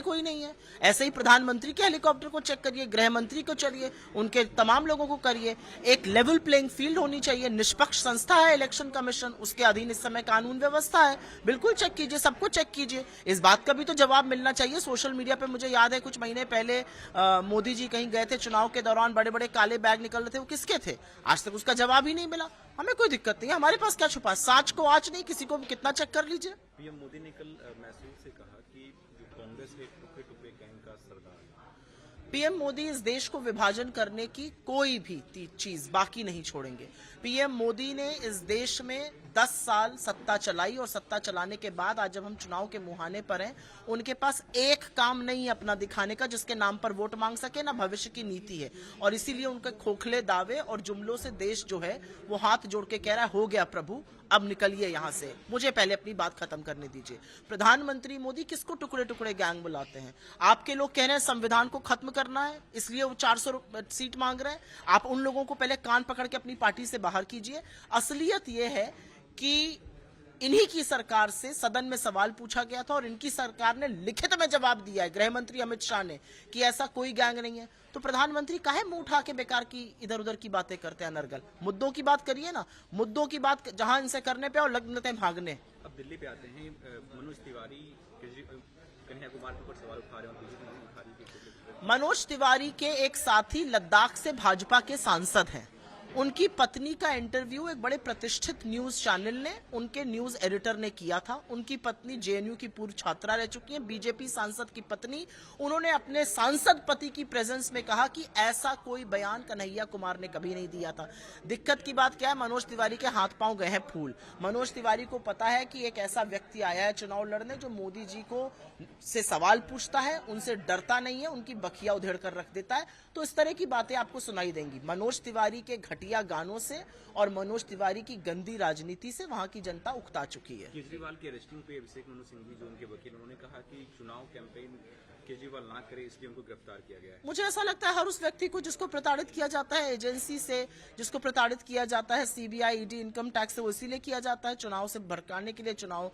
कोई नहीं है। ऐसे ही प्रधानमंत्री के हेलीकॉप्टर को चेक करिए, गृह मंत्री को चलिए, उनके तमाम लोगों को करिए। एक लेवल प्लेइंग फील्ड होनी चाहिए। निष्पक्ष संस्था है इलेक्शन कमीशन, उसके अधीन इस समय कानून व्यवस्था है। बिल्कुल चेक कीजिए, सबको चेक कीजिए। इस बात का भी तो जवाब मिलना चाहिए। सोशल मीडिया पे मुझे याद है कुछ महीने पहले मोदी जी कहीं गए थे चुनाव के दौरान, बड़े बड़े काले बैग निकल रहे थे, वो किसके थे? आज तक उसका जवाब ही नहीं मिला। हमें कोई दिक्कत नहीं है, हमारे पास क्या छुपा, साच को आज नहीं, किसी को भी कितना चेक कर लीजिए। पीएम मोदी ने कल मैसूर से कहा कि जो कांग्रेस है टुकड़े टुकड़े गैंग का सरदार है। पीएम मोदी इस देश को विभाजन करने की कोई भी चीज बाकी नहीं छोड़ेंगे। पीएम मोदी ने इस देश में 10 साल सत्ता चलाई और सत्ता चलाने के बाद आज जब हम चुनाव के मुहाने पर हैं, उनके पास एक काम नहीं है अपना दिखाने का जिसके नाम पर वोट मांग सके, ना भविष्य की नीति है। और इसीलिए उनके खोखले दावे और जुमलों से देश जो है वो हाथ जोड़ के कह रहा है, हो गया प्रभु, अब निकलिए यहां से, मुझे पहले अपनी बात खत्म करने दीजिए। प्रधानमंत्री मोदी किसको टुकड़े टुकड़े गैंग बुलाते हैं? आपके लोग कह रहे हैं संविधान को खत्म करना है, इसलिए वो 400 सीट मांग रहे हैं। आप उन लोगों को पहले कान पकड़ के अपनी पार्टी से बाहर कीजिए। असलियत यह है कि इन्हीं की सरकार से सदन में सवाल पूछा गया था और इनकी सरकार ने लिखित में जवाब दिया है, गृह मंत्री अमित शाह ने, कि ऐसा कोई गैंग नहीं है। तो प्रधानमंत्री काहे मुंह उठा के बेकार की इधर उधर की बातें करते हैं? अनर्गल मुद्दों की बात करिए ना, मुद्दों की बात जहां इनसे करने पे और लगते हैं भागने। अब दिल्ली पे आते हैं, मनोज तिवारी कन्हैया कुमार के ऊपर सवाल उठा रहे हैं और बीजेपी नहीं उठा रही है। मनोज तिवारी के एक साथी लद्दाख से भाजपा के सांसद हैं। उनकी पत्नी का इंटरव्यू एक बड़े प्रतिष्ठित न्यूज चैनल ने, उनके न्यूज एडिटर ने किया था। उनकी पत्नी जेएनयू की पूर्व छात्रा रह चुकी हैं, बीजेपी सांसद की पत्नी। उन्होंने अपने सांसद पति की प्रेजेंस में कहा कि ऐसा कोई बयान कन्हैया कुमार ने कभी नहीं दिया था। दिक्कत की बात क्या है? मनोज तिवारी के हाथ पांव गए हैं फूल। मनोज तिवारी को पता है कि एक ऐसा व्यक्ति आया है चुनाव लड़ने जो मोदी जी को से सवाल पूछता है, उनसे डरता नहीं है, उनकी बखिया उधेड़ कर रख देता है। तो इस तरह की बातें आपको सुनाई देंगी। मनोज तिवारी के घटिया गानों से और मनोज तिवारी की गंदी राजनीति से वहां की जनता उकता चुकी है। केजरीवाल के अरेस्टिंग पे अभिषेक मनु सिंघवी जो उनके वकील, उन्होंने कहा कि चुनाव कैंपेन केजरीवाल ना करे इसलिए उनको गिरफ्तार किया गया है। मुझे ऐसा लगता है हर उस व्यक्ति को जिसको प्रताड़ित किया जाता है एजेंसी से, जिसको प्रताड़ित किया जाता है सीबीआई, ईडी, इनकम टैक्स से, वो इसीलिए किया जाता है चुनाव से भड़काने के लिए, चुनाव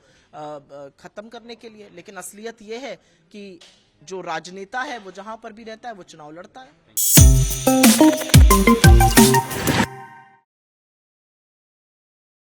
खत्म करने के लिए। लेकिन असलियत ये है कि जो राजनेता है वो जहां पर भी रहता है वो चुनाव लड़ता है।